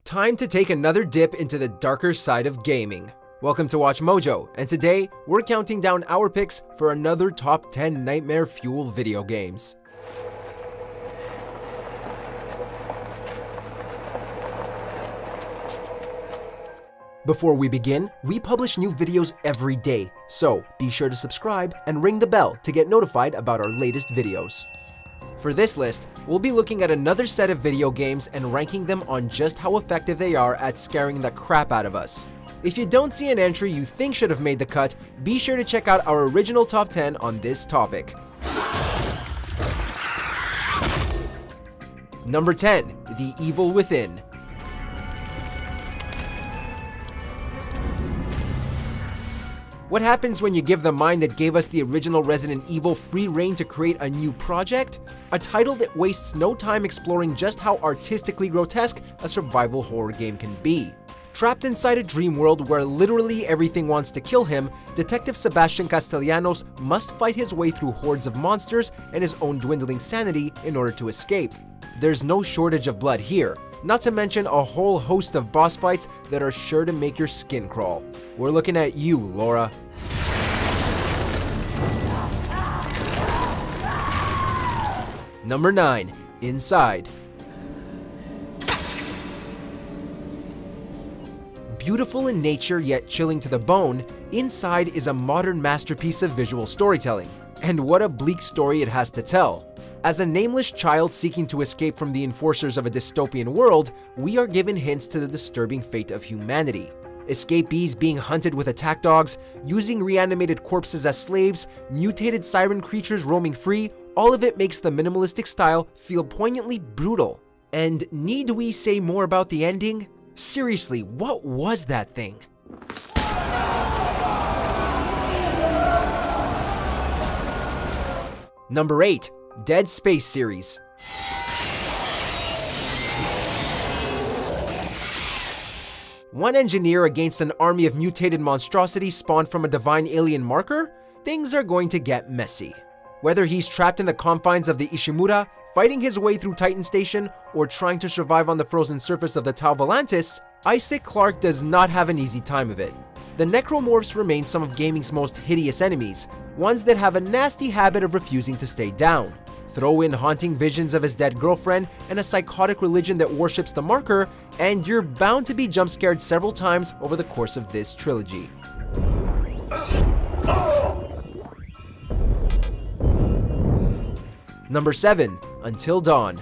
Time to take another dip into the darker side of gaming. Welcome to Watch Mojo, and today we're counting down our picks for another top 10 nightmare fuel video games. Before we begin, we publish new videos every day, so be sure to subscribe and ring the bell to get notified about our latest videos. For this list, we'll be looking at another set of video games and ranking them on just how effective they are at scaring the crap out of us. If you don't see an entry you think should have made the cut, be sure to check out our original top 10 on this topic. Number 10. The Evil Within. What happens when you give the mind that gave us the original Resident Evil free reign to create a new project? A title that wastes no time exploring just how artistically grotesque a survival horror game can be. Trapped inside a dream world where literally everything wants to kill him, Detective Sebastian Castellanos must fight his way through hordes of monsters and his own dwindling sanity in order to escape. There's no shortage of blood here, not to mention a whole host of boss fights that are sure to make your skin crawl. We're looking at you, Laura. Number 9. Inside. Beautiful in nature yet chilling to the bone, Inside is a modern masterpiece of visual storytelling. And what a bleak story it has to tell. As a nameless child seeking to escape from the enforcers of a dystopian world, we are given hints to the disturbing fate of humanity. Escapees being hunted with attack dogs, using reanimated corpses as slaves, mutated siren creatures roaming free, all of it makes the minimalistic style feel poignantly brutal. And need we say more about the ending? Seriously, what was that thing? Number 8. Dead Space series. One engineer against an army of mutated monstrosities spawned from a divine alien marker? Things are going to get messy. Whether he's trapped in the confines of the Ishimura, fighting his way through Titan Station, or trying to survive on the frozen surface of the Tau Volantis, Isaac Clarke does not have an easy time of it. The Necromorphs remain some of gaming's most hideous enemies, ones that have a nasty habit of refusing to stay down. Throw in haunting visions of his dead girlfriend and a psychotic religion that worships the marker, and you're bound to be jump scared several times over the course of this trilogy. Number 7. Until Dawn.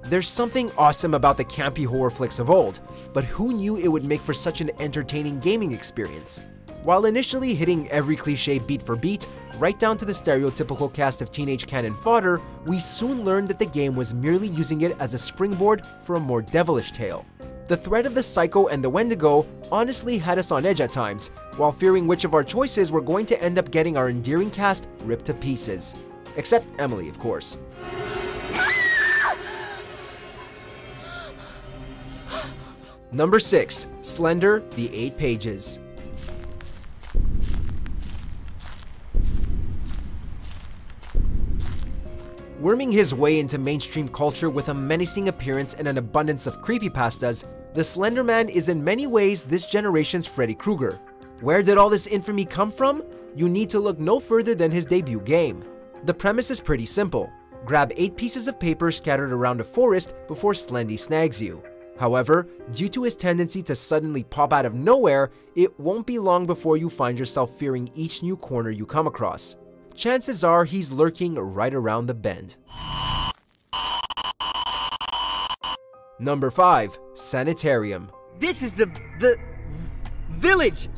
There's something awesome about the campy horror flicks of old, but who knew it would make for such an entertaining gaming experience? While initially hitting every cliche beat for beat, right down to the stereotypical cast of teenage cannon fodder, we soon learned that the game was merely using it as a springboard for a more devilish tale. The threat of the Psycho and the Wendigo honestly had us on edge at times, while fearing which of our choices were going to end up getting our endearing cast ripped to pieces. Except Emily, of course. Number 6. Slender, the 8 Pages. Worming his way into mainstream culture with a menacing appearance and an abundance of creepypastas, the Slender Man is in many ways this generation's Freddy Krueger. Where did all this infamy come from? You need to look no further than his debut game. The premise is pretty simple. Grab 8 pieces of paper scattered around a forest before Slendy snags you. However, due to his tendency to suddenly pop out of nowhere, it won't be long before you find yourself fearing each new corner you come across. Chances are he's lurking right around the bend. Number 5. Sanitarium. This is the village,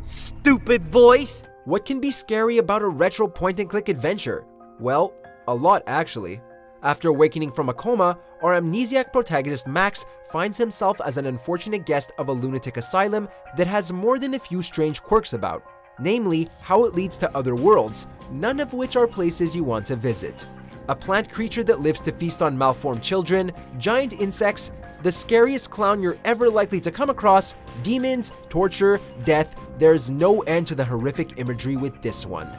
stupid boys. What can be scary about a retro point-and-click adventure? Well, a lot actually. After awakening from a coma, our amnesiac protagonist Max finds himself as an unfortunate guest of a lunatic asylum that has more than a few strange quirks about, namely how it leads to other worlds, none of which are places you want to visit. A plant creature that lives to feast on malformed children, giant insects, the scariest clown you're ever likely to come across, demons, torture, death. There's no end to the horrific imagery with this one.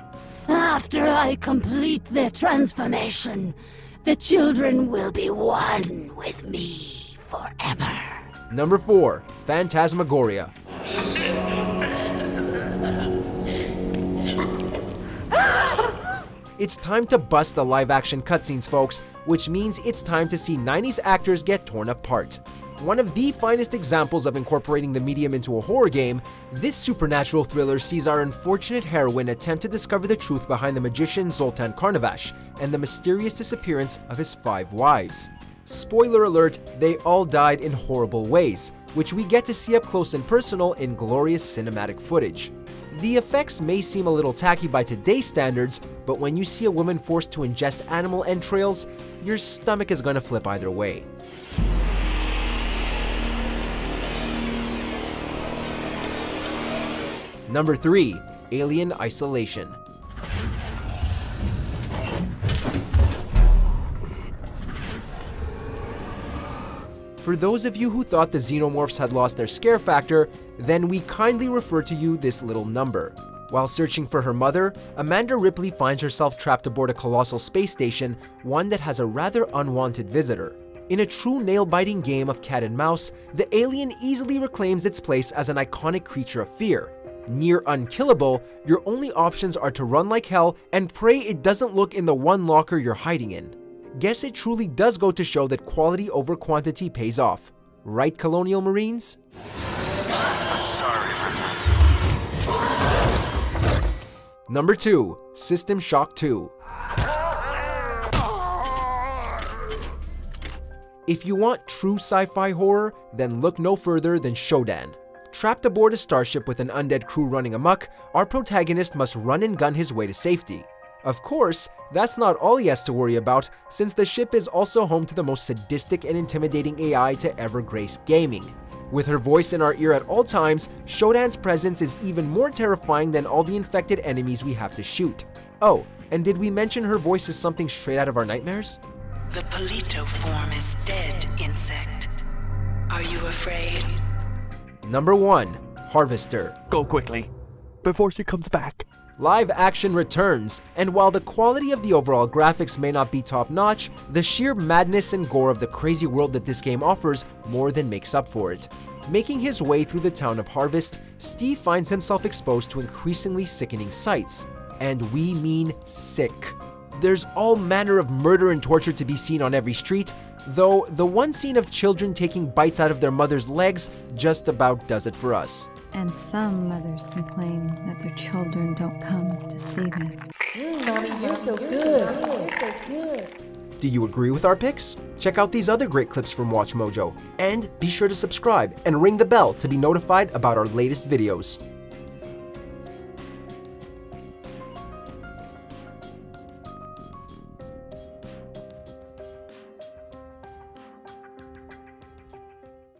After I complete their transformation, the children will be one with me forever. Number 4. Phantasmagoria. It's time to bust the live-action cutscenes, folks, which means it's time to see 90s actors get torn apart. One of the finest examples of incorporating the medium into a horror game, this supernatural thriller sees our unfortunate heroine attempt to discover the truth behind the magician Zoltan Karnavash and the mysterious disappearance of his 5 wives. Spoiler alert, they all died in horrible ways, which we get to see up close and personal in glorious cinematic footage. The effects may seem a little tacky by today's standards, but when you see a woman forced to ingest animal entrails, your stomach is gonna flip either way. Number 3. Alien Isolation. For those of you who thought the xenomorphs had lost their scare factor, then we kindly refer to you this little number. While searching for her mother, Amanda Ripley finds herself trapped aboard a colossal space station, one that has a rather unwanted visitor. In a true nail-biting game of cat and mouse, the alien easily reclaims its place as an iconic creature of fear. Near unkillable, your only options are to run like hell and pray it doesn't look in the one locker you're hiding in. Guess it truly does go to show that quality over quantity pays off. Right, Colonial Marines? I'm sorry. Number 2. System Shock 2. If you want true sci-fi horror, then look no further than Shodan. Trapped aboard a starship with an undead crew running amok, our protagonist must run and gun his way to safety. Of course, that's not all he has to worry about, since the ship is also home to the most sadistic and intimidating AI to ever grace gaming. With her voice in our ear at all times, Shodan's presence is even more terrifying than all the infected enemies we have to shoot. Oh, and did we mention her voice is something straight out of our nightmares? The Polito form is dead, insect. Are you afraid? Number 1. Harvester. Go quickly, before she comes back. Live action returns, and while the quality of the overall graphics may not be top-notch, the sheer madness and gore of the crazy world that this game offers more than makes up for it. Making his way through the town of Harvest, Steve finds himself exposed to increasingly sickening sights. And we mean sick. There's all manner of murder and torture to be seen on every street, though the one scene of children taking bites out of their mother's legs just about does it for us. And some mothers complain that their children don't come to see them. Mommy, you're so good. You're so good. Do you agree with our picks? Check out these other great clips from WatchMojo. And be sure to subscribe and ring the bell to be notified about our latest videos.